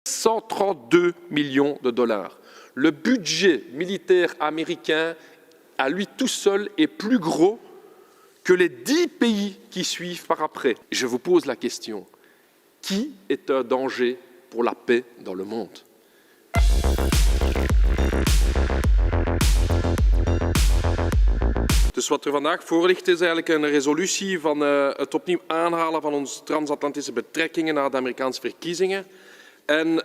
132 millions de dollars. Le budget militaire américain, à lui tout seul, est plus gros que les 10 pays qui suivent par après. Je vous pose la question, qui est un danger pour la paix dans le monde? Dus wat er vandaag voor ligt is eigenlijk een resolutie van het opnieuw aanhalen van onze transatlantische betrekkingen na de Amerikaanse verkiezingen. En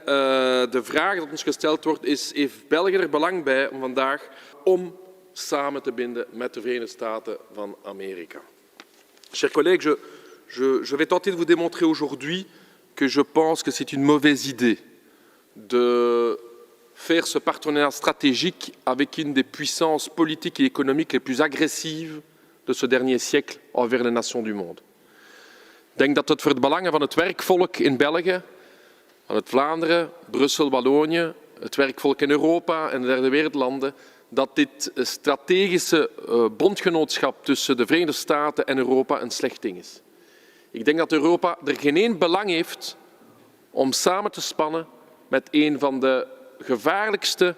de vraag dat ons gesteld wordt is, heeft België er belang bij om vandaag om samen te binden met de Verenigde Staten van Amerika? Chers collègues, je vais tenter de vous démontrer aujourd'hui que je pense que c'est une mauvaise idée de faire ce partenariat stratégique avec une des puissances politiques et économiques les plus agressives de ce dernier siècle envers les nations du monde. Ik denk dat het voor het belangen van het werkvolk in België, van het Vlaanderen, Brussel, Wallonië, het werkvolk in Europa en de derde wereldlanden, dat dit strategische bondgenootschap tussen de Verenigde Staten en Europa een slecht ding is. Ik denk dat Europa er geen één belang heeft om samen te spannen met een van de gevaarlijkste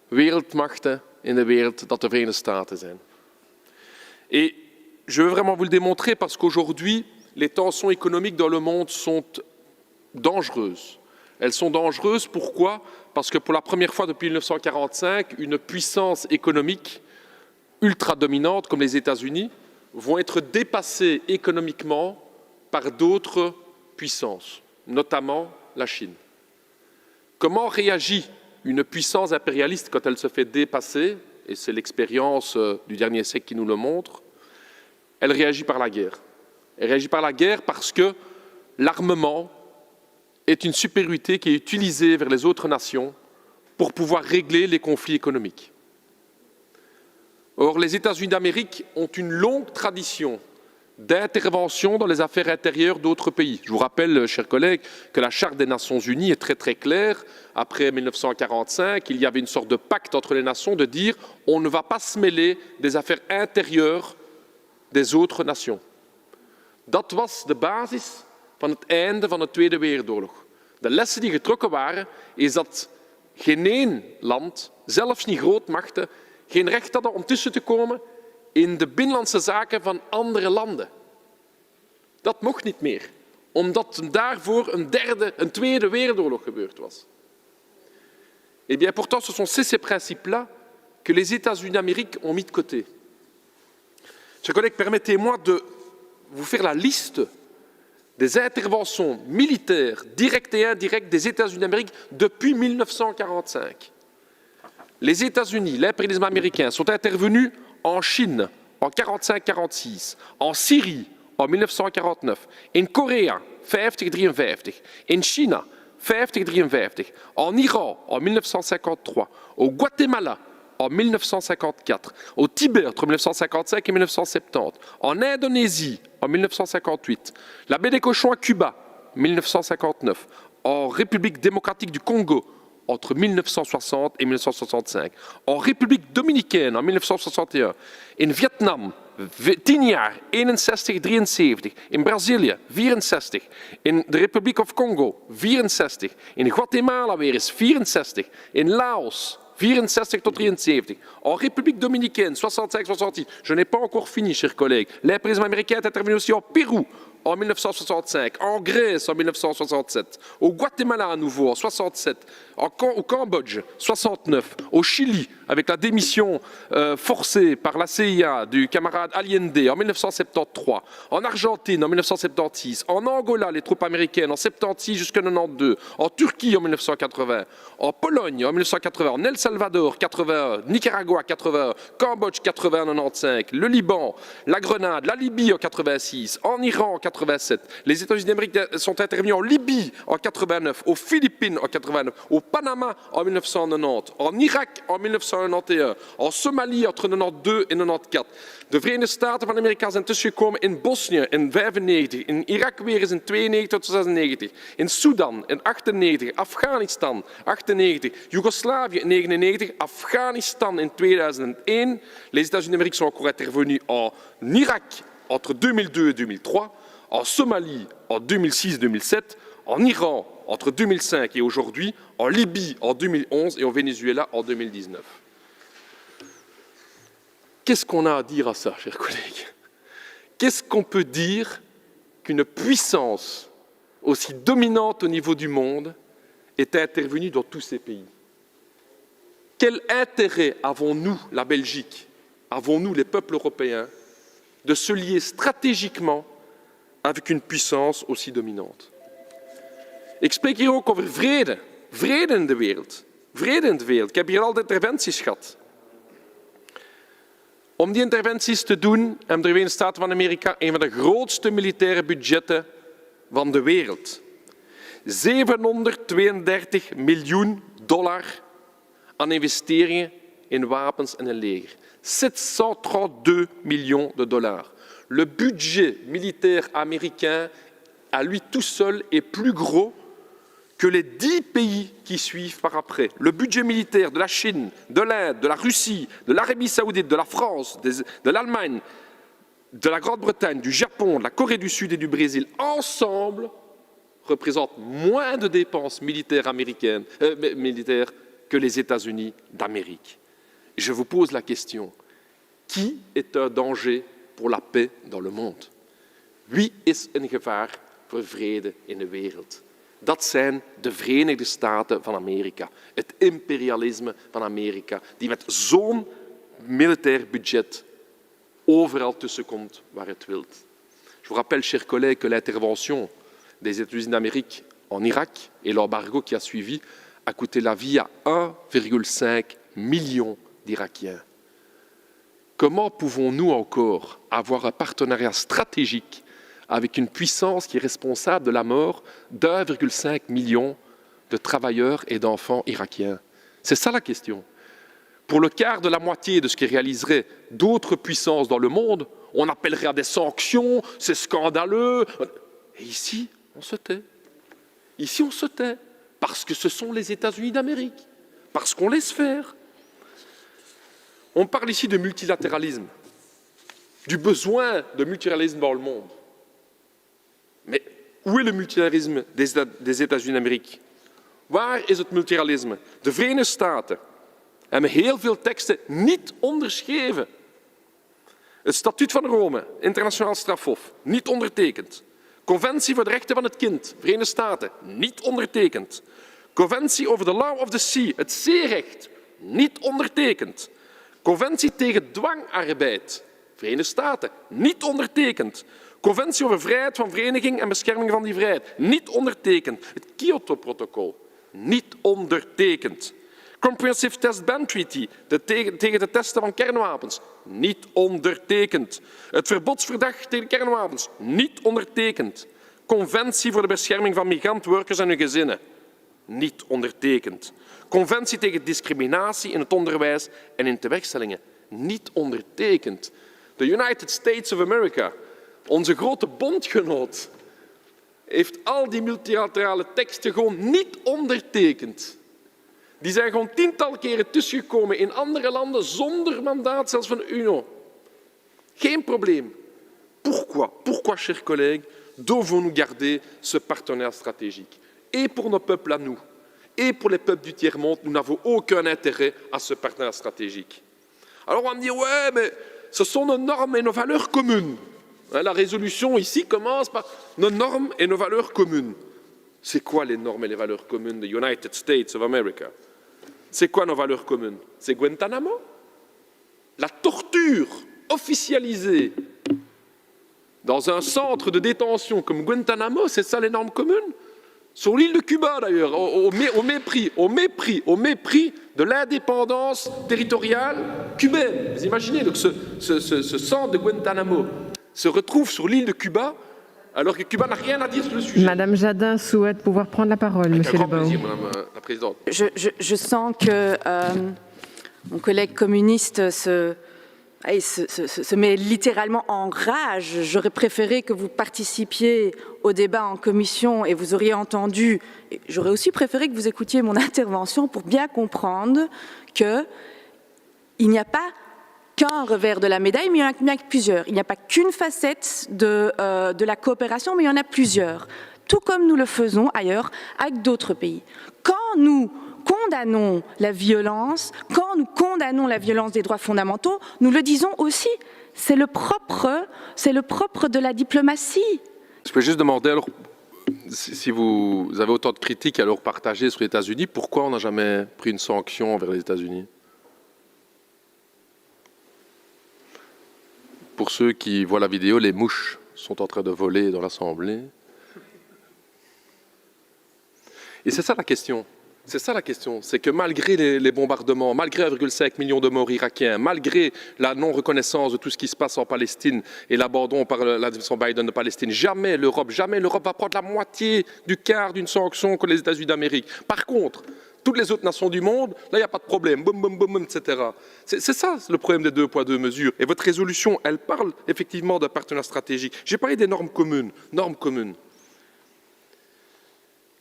wereldmachten in de wereld, dat de Verenigde Staten zijn. Et je veux vraiment vous le démontrer parce qu'aujourd'hui, les tensions économiques dans le monde sont dangereuses. Elles sont dangereuses, pourquoi? Parce que pour la première fois depuis 1945, une puissance économique ultra dominante comme les États-Unis vont être dépassées économiquement par d'autres puissances, notamment la Chine. Comment réagit une puissance impérialiste quand elle se fait dépasser? Et c'est l'expérience du dernier siècle qui nous le montre. Elle réagit par la guerre. Elle réagit par la guerre parce que l'armement est une supériorité qui est utilisée vers les autres nations pour pouvoir régler les conflits économiques. Or, les États-Unis d'Amérique ont une longue tradition d'intervention dans les affaires intérieures d'autres pays. Je vous rappelle, chers collègues, que la Charte des Nations Unies est très très claire. Après 1945, il y avait une sorte de pacte entre les nations de dire on ne va pas se mêler des affaires intérieures des autres nations. Dat was de basis van het einde van de Tweede Wereldoorlog. De lessen die getrokken waren, is dat geen één land, zelfs niet grootmachten, geen recht hadden om tussen te komen in de binnenlandse zaken van andere landen. Dat mocht niet meer, omdat daarvoor een Tweede Wereldoorlog gebeurd was. Eh bien, pourtant, ce sont ces principes-là que les États-Unis d'Amérique ont mis de côté. Chers collègues, permettez-moi de vous faire la liste des interventions militaires directes et indirectes des États-Unis d'Amérique depuis 1945. Les États-Unis, l'impérialisme américain, sont intervenus en Chine en 1945-1946, en Syrie en 1949, in Korea 1950-1953, in China 1950-1953, en Iran en 1953, au Guatemala en 1954, au Tibet entre 1955 et 1970, en Indonésie en 1958, la baie des Cochons à Cuba 1959, en République démocratique du Congo entre 1960 et 1965, en République dominicaine en 1961, in Vietnam 10 jaar 61-73, in Brazilië 64, in de Republiek of Congo 64, in Guatemala weer eens 64, in Laos 64 tot 73, en République dominicaine 65-66. Je n'ai pas encore fini, chers collègues. L'impérialisme américain est intervenu aussi en Pérou en 1965, en Grèce en 1967, au Guatemala à nouveau en 67, au Cambodge 69, au Chili avec la démission forcée par la CIA du camarade Allende en 1973, en Argentine en 1976, en Angola les troupes américaines en 76 jusqu'en 92, en Turquie en 1980, en Pologne en 1980, en El Salvador 81, Nicaragua 81, Cambodge 80 en 95, le Liban, la Grenade, la Libye en 86, en Iran en 87. Les États-Unis d'Amérique sont intervenus en Libye en 89, aux Philippines en 89, au Panama en 1990, en Irak en 1991, en Somalie entre 92 en 94. De Verenigde Staten van Amerika zijn tussengekomen in Bosnië in 95, in Irak weer eens in 92 tot 96, in Sudan in 98, Afghanistan 98, Joegoslavië in 99, Afghanistan in 2001. Les États-Unis d'Amérique sont encore intervenus en Irak entre 2002 et 2003, en Somalie en 2006-2007, en Iran entre 2005 et aujourd'hui, en Libye en 2011 et au Venezuela en 2019. Qu'est-ce qu'on a à dire à ça, chers collègues? Qu'est-ce qu'on peut dire qu'une puissance aussi dominante au niveau du monde est intervenue dans tous ces pays? Quel intérêt avons-nous, la Belgique, avons-nous, les peuples européens, de se lier stratégiquement avec une puissance aussi dominante? Ik spreek hier ook over vrede. Vrede in de wereld. Vrede in de wereld. Ik heb hier al de interventies gehad. Om die interventies te doen hebben de Verenigde Staten van Amerika een van de grootste militaire budgetten van de wereld. $732 miljoen aan investeringen in wapens en een leger. 732 millions de dollars. Le budget militaire américain, à lui tout seul, est plus gros que les 10 pays qui suivent par après. Le budget militaire de la Chine, de l'Inde, de la Russie, de l'Arabie saoudite, de la France, de l'Allemagne, de la Grande-Bretagne, du Japon, de la Corée du Sud et du Brésil, ensemble, représentent moins de dépenses militaires américaines, militaires que les États-Unis d'Amérique. Je vous pose la question, qui est un danger pour la paix dans le monde? Wie is een gevaar voor vrede in de wereld? Dat zijn de Verenigde Staten van Amerika, het imperialisme van Amerika, die met zo'n militair budget overal tussenkomt waar het wilt. Je vous rappelle, chers collègues, que l'intervention des États-Unis d'Amérique en Irak et l'embargo qui a suivi a coûté la vie à 1,5 million d'Irakiens. Comment pouvons-nous encore avoir un partenariat stratégique avec une puissance qui est responsable de la mort d'1,5 million de travailleurs et d'enfants irakiens? C'est ça la question. Pour le quart de la moitié de ce qui réaliserait d'autres puissances dans le monde, on appellerait à des sanctions, c'est scandaleux. Et ici, on se tait. Ici, on se tait, parce que ce sont les États-Unis d'Amérique, parce qu'on laisse faire. On parle ici de multilatéralisme, du besoin de multilatéralisme dans le monde. Mais où est le multilatéralisme des États-Unis d'Amérique? Waar is het multilatéralisme? De Verenigde Staten hebben heel veel teksten niet onderschreven. Het Statuut van Rome, internationaal strafhof, niet ondertekend. Conventie voor de rechten van het kind, Verenigde Staten, niet ondertekend. Conventie over the law of the sea, het zeerecht, niet ondertekend. Conventie tegen dwangarbeid, Verenigde Staten, niet ondertekend. Conventie over vrijheid van vereniging en bescherming van die vrijheid, niet ondertekend. Het Kyoto-protocol, niet ondertekend. Comprehensive Test Ban Treaty, tegen de testen van kernwapens, niet ondertekend. Het verbodsverdrag tegen kernwapens, niet ondertekend. Conventie voor de bescherming van migrantwerkers en hun gezinnen, niet ondertekend. Conventie tegen discriminatie in het onderwijs en in tewerkstellingen, niet ondertekend. De United States of America, onze grote bondgenoot, heeft al die multilaterale teksten gewoon niet ondertekend. Die zijn gewoon tientallen keren tussengekomen in andere landen zonder mandaat, zelfs van de UNO. Geen probleem. Pourquoi? Pourquoi, chers collègues, devons-nous garder ce partenariat stratégique? Et pour nos peuples à nous, et pour les peuples du tiers-monde, nous n'avons aucun intérêt à ce partenariat stratégique. Alors on va me dire, ouais, mais ce sont nos normes et nos valeurs communes. La résolution ici commence par nos normes et nos valeurs communes. C'est quoi les normes et les valeurs communes des United States of America? C'est quoi nos valeurs communes? C'est Guantanamo? La torture officialisée dans un centre de détention comme Guantanamo, c'est ça les normes communes? Sur l'île de Cuba d'ailleurs, au mépris de l'indépendance territoriale cubaine. Vous imaginez donc ce centre de Guantanamo se retrouve sur l'île de Cuba, alors que Cuba n'a rien à dire sur le sujet. Madame Jadin souhaite pouvoir prendre la parole, Monsieur Lebaud. Avec un grand plaisir, Madame la Présidente. Je sens que mon collègue communiste se met littéralement en rage. J'aurais préféré que vous participiez au débat en commission et vous auriez entendu. J'aurais aussi préféré que vous écoutiez mon intervention pour bien comprendre qu'il n'y a pas qu'un revers de la médaille, mais il y en a plusieurs. Il n'y a pas qu'une facette de la coopération, mais il y en a plusieurs. tout comme nous le faisons ailleurs avec d'autres pays. Quand nous condamnons la violence, quand nous condamnons la violence des droits fondamentaux, nous le disons aussi, c'est le propre de la diplomatie. Je peux juste demander, alors, si vous avez autant de critiques à leur partager sur les États-Unis, pourquoi on n'a jamais pris une sanction envers les États-Unis? Pour ceux qui voient la vidéo, les mouches sont en train de voler dans l'Assemblée. Et c'est ça la question. C'est ça la question. C'est que malgré les bombardements, malgré 1,5 million de morts irakiens, malgré la non-reconnaissance de tout ce qui se passe en Palestine et l'abandon par l'administration Biden de Palestine, jamais l'Europe va prendre la moitié du quart d'une sanction que les États-Unis d'Amérique. Par contre, toutes les autres nations du monde, là, il n'y a pas de problème, boum, boum, boum, etc. C'est ça le problème des 2 poids 2 mesures. Et votre résolution, elle parle effectivement d'un partenaire stratégique. J'ai parlé des normes communes.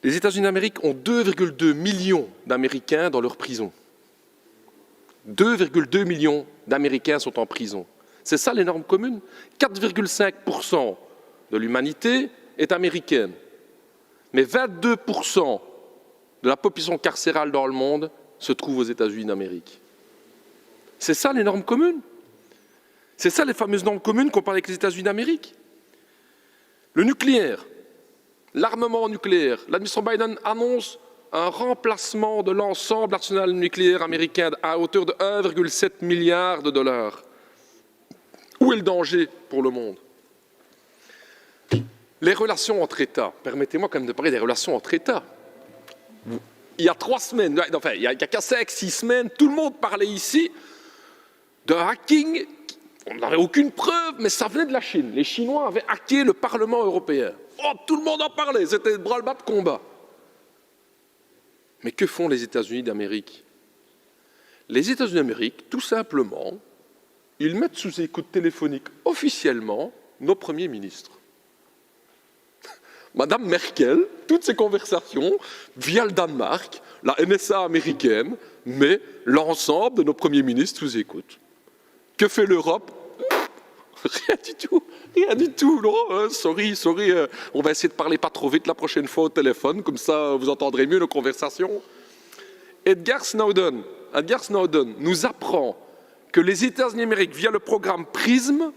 Les États-Unis d'Amérique ont 2,2 millions d'Américains dans leurs prisons. 2,2 millions d'Américains sont en prison. C'est ça les normes communes. 4,5% de l'humanité est américaine. Mais 22% de la population carcérale dans le monde se trouve aux États-Unis d'Amérique. C'est ça les normes communes. C'est ça les fameuses normes communes qu'on parle avec les États-Unis d'Amérique. Le nucléaire, l'armement nucléaire. L'administration Biden annonce un remplacement de l'ensemble de l'arsenal nucléaire américain à hauteur de 1,7 milliard de dollars. Où est le danger pour le monde? Les relations entre États. Permettez-moi quand même de parler des relations entre États. Il y a 3 semaines, enfin, il y a qu'à 5-6 semaines, tout le monde parlait ici d'un hacking. On n'avait aucune preuve, mais ça venait de la Chine. Les Chinois avaient hacké le Parlement européen. Oh, tout le monde en parlait, c'était bras-le-bas de combat. Mais que font les États-Unis d'Amérique? Les États-Unis d'Amérique, tout simplement, ils mettent sous écoute téléphonique officiellement nos premiers ministres. Madame Merkel, toutes ces conversations, via le Danemark, la NSA américaine, met l'ensemble de nos premiers ministres sous écoute. Que fait l'Europe? Rien du tout, non, sorry, on va essayer de parler pas trop vite la prochaine fois au téléphone, comme ça vous entendrez mieux nos conversations. Edward Snowden nous apprend que les États-Unis d'Amérique, via le programme PRISM,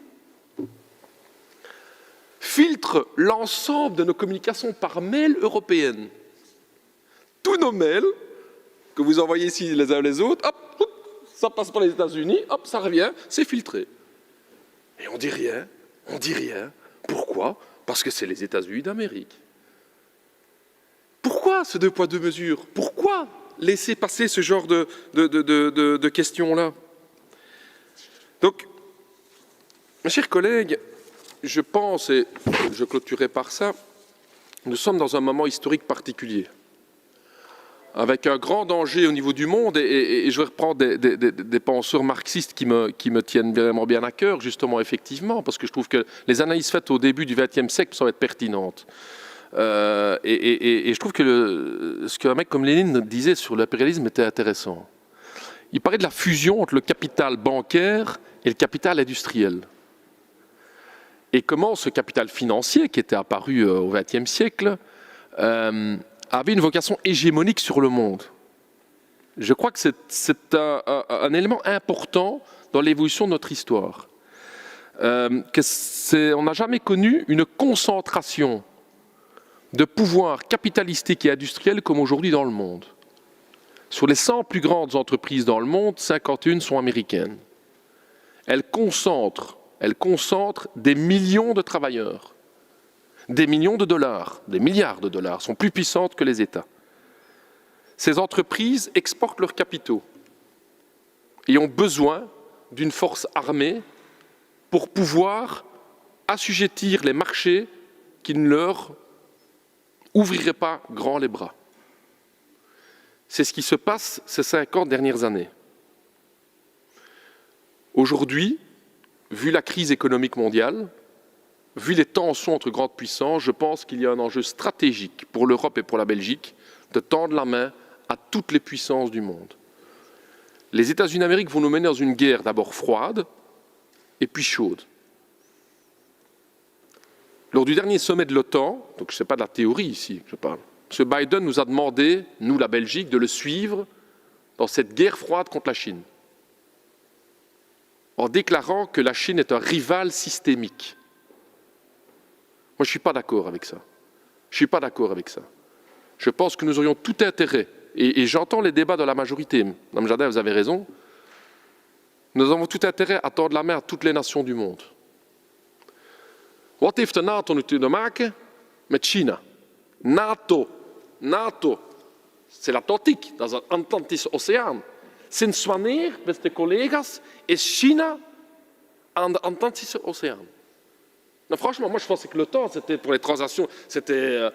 filtrent l'ensemble de nos communications par mail européennes. Tous nos mails, que vous envoyez ici les uns les autres, hop, ça passe par les États-Unis, hop, ça revient, c'est filtré. Et on dit rien. Pourquoi? Parce que c'est les États-Unis d'Amérique. Pourquoi ce 2 poids 2 mesures? Pourquoi laisser passer ce genre de questions-là? Donc, mes chers collègues, je pense, et je clôturerai par ça, nous sommes dans un moment historique particulier, avec un grand danger au niveau du monde, et je vais reprendre des penseurs marxistes qui me tiennent vraiment bien à cœur, justement, effectivement, parce que je trouve que les analyses faites au début du XXe siècle sont être pertinentes. Et je trouve que ce qu'un mec comme Lénine disait sur l'impérialisme était intéressant. Il parlait de la fusion entre le capital bancaire et le capital industriel. Et comment ce capital financier, qui était apparu au XXe siècle, avait une vocation hégémonique sur le monde. Je crois que c'est un élément important dans l'évolution de notre histoire. On n'a jamais connu une concentration de pouvoir capitalistique et industriel comme aujourd'hui dans le monde. Sur les 100 plus grandes entreprises dans le monde, 51 sont américaines. Elles concentrent des millions de travailleurs, des millions de dollars, des milliards de dollars, sont plus puissantes que les États. Ces entreprises exportent leurs capitaux et ont besoin d'une force armée pour pouvoir assujettir les marchés qui ne leur ouvriraient pas grand les bras. C'est ce qui se passe ces 50 dernières années. Aujourd'hui, vu la crise économique mondiale, vu les tensions entre grandes puissances, je pense qu'il y a un enjeu stratégique pour l'Europe et pour la Belgique de tendre la main à toutes les puissances du monde. Les États-Unis d'Amérique vont nous mener dans une guerre d'abord froide et puis chaude. Lors du dernier sommet de l'OTAN, donc ce n'est pas de la théorie ici que je parle, M. Biden nous a demandé, nous la Belgique, de le suivre dans cette guerre froide contre la Chine, en déclarant que la Chine est un rival systémique. Moi, je ne suis pas d'accord avec ça. Je ne suis pas d'accord avec ça. Je pense que nous aurions tout intérêt, et j'entends les débats de la majorité, Mme Jadin, vous avez raison, nous avons tout intérêt à tendre la main à toutes les nations du monde. Wat heeft de NATO nu te maken met China? NATO, c'est l'Atlantique, dat is een Atlantische Oceaan. Sinds wanneer, beste collega's, is China aan de Atlantische Oceaan? Non, franchement, moi je pensais que l'OTAN, c'était pour les transactions, c'était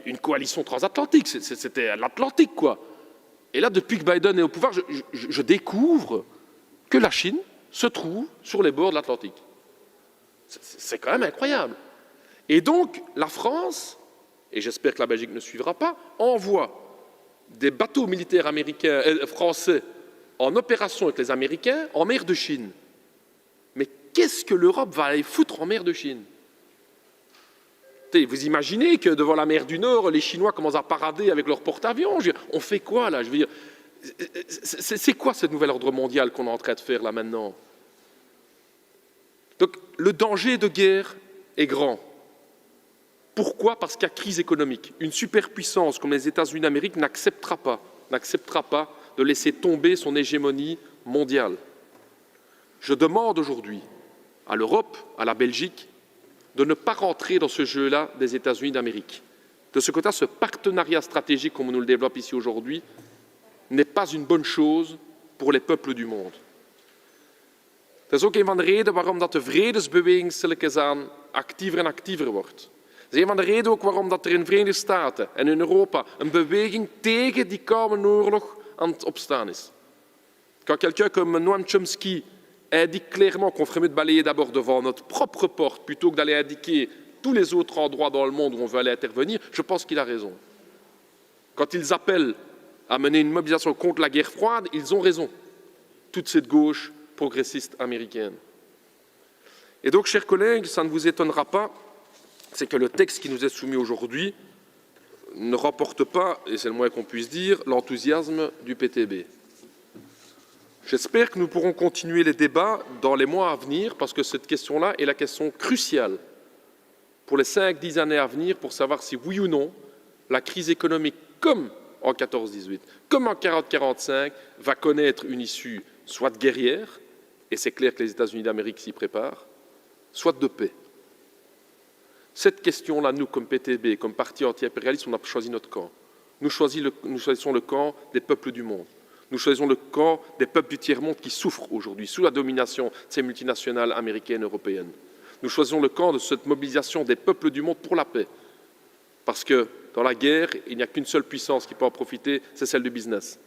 une coalition transatlantique, c'était l'Atlantique, quoi. Et là, depuis que Biden est au pouvoir, je découvre que la Chine se trouve sur les bords de l'Atlantique. C'est quand même incroyable. Et donc, la France, et j'espère que la Belgique ne suivra pas, envoie des bateaux militaires américains, français en opération avec les Américains en mer de Chine. Mais qu'est-ce que l'Europe va aller foutre en mer de Chine? Vous imaginez que devant la mer du Nord, les Chinois commencent à parader avec leurs porte-avions? On fait quoi là? Je veux dire, c'est quoi ce nouvel ordre mondial qu'on est en train de faire là maintenant? Donc le danger de guerre est grand. Pourquoi? Parce qu'il y a crise économique. Une superpuissance comme les États-Unis d'Amérique n'acceptera pas de laisser tomber son hégémonie mondiale. Je demande aujourd'hui à l'Europe, à la Belgique, de ne pas rentrer dans ce jeu-là des États-Unis d'Amérique. De ce côté, ce partenariat stratégique, comme on nous le développe ici aujourd'hui, n'est pas une bonne chose pour les peuples du monde. Dat is ook een van de redenen waarom dat de vredesbeweging stilletjes aan actiever en actiever wordt. Dat is een van de redenen ook waarom dat er in de Verenigde Staten en in Europa een beweging tegen die koude oorlog aan het opstaan is. Quand quelqu'un comme Noam Chomsky indique clairement qu'on ferait mieux de balayer d'abord devant notre propre porte plutôt que d'aller indiquer tous les autres endroits dans le monde où on veut aller intervenir, je pense qu'il a raison. Quand ils appellent à mener une mobilisation contre la guerre froide, ils ont raison. Toute cette gauche progressiste américaine. Et donc, chers collègues, ça ne vous étonnera pas, c'est que le texte qui nous est soumis aujourd'hui ne remporte pas, et c'est le moins qu'on puisse dire, l'enthousiasme du PTB. J'espère que nous pourrons continuer les débats dans les mois à venir, parce que cette question-là est la question cruciale pour les 5-10 années à venir, pour savoir si, oui ou non, la crise économique, comme en 14-18, comme en 40-45, va connaître une issue soit guerrière, et c'est clair que les États-Unis d'Amérique s'y préparent, soit de paix. Cette question-là, nous, comme PTB, comme parti anti-impérialiste, on a choisi notre camp. Nous choisissons le camp des peuples du monde. Nous choisissons le camp des peuples du tiers-monde qui souffrent aujourd'hui sous la domination de ces multinationales américaines et européennes. Nous choisissons le camp de cette mobilisation des peuples du monde pour la paix. Parce que dans la guerre, il n'y a qu'une seule puissance qui peut en profiter, c'est celle du business.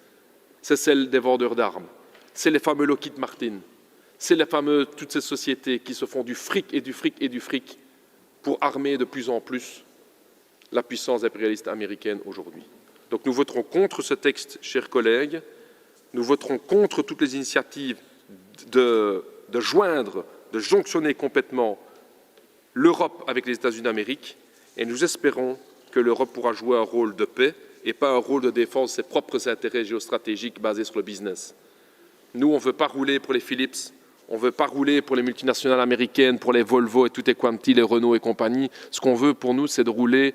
C'est celle des vendeurs d'armes. C'est les fameux Lockheed Martin. C'est toutes ces sociétés qui se font du fric et du fric et du fric pour armer de plus en plus la puissance impérialiste américaine aujourd'hui. Donc nous voterons contre ce texte, chers collègues. Nous voterons contre toutes les initiatives de jonctionner complètement l'Europe avec les États-Unis d'Amérique, et nous espérons que l'Europe pourra jouer un rôle de paix et pas un rôle de défense de ses propres intérêts géostratégiques basés sur le business. Nous, on ne veut pas rouler pour les Philips, on ne veut pas rouler pour les multinationales américaines, pour les Volvo et tout et quanti, les Renault et compagnie. Ce qu'on veut pour nous, c'est de rouler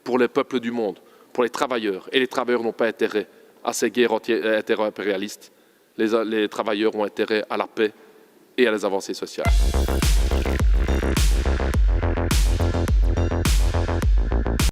pour les peuples du monde, pour les travailleurs. Et les travailleurs n'ont pas intérêt à ces guerres inter-impérialistes. Les travailleurs ont intérêt à la paix et à les avancées sociales.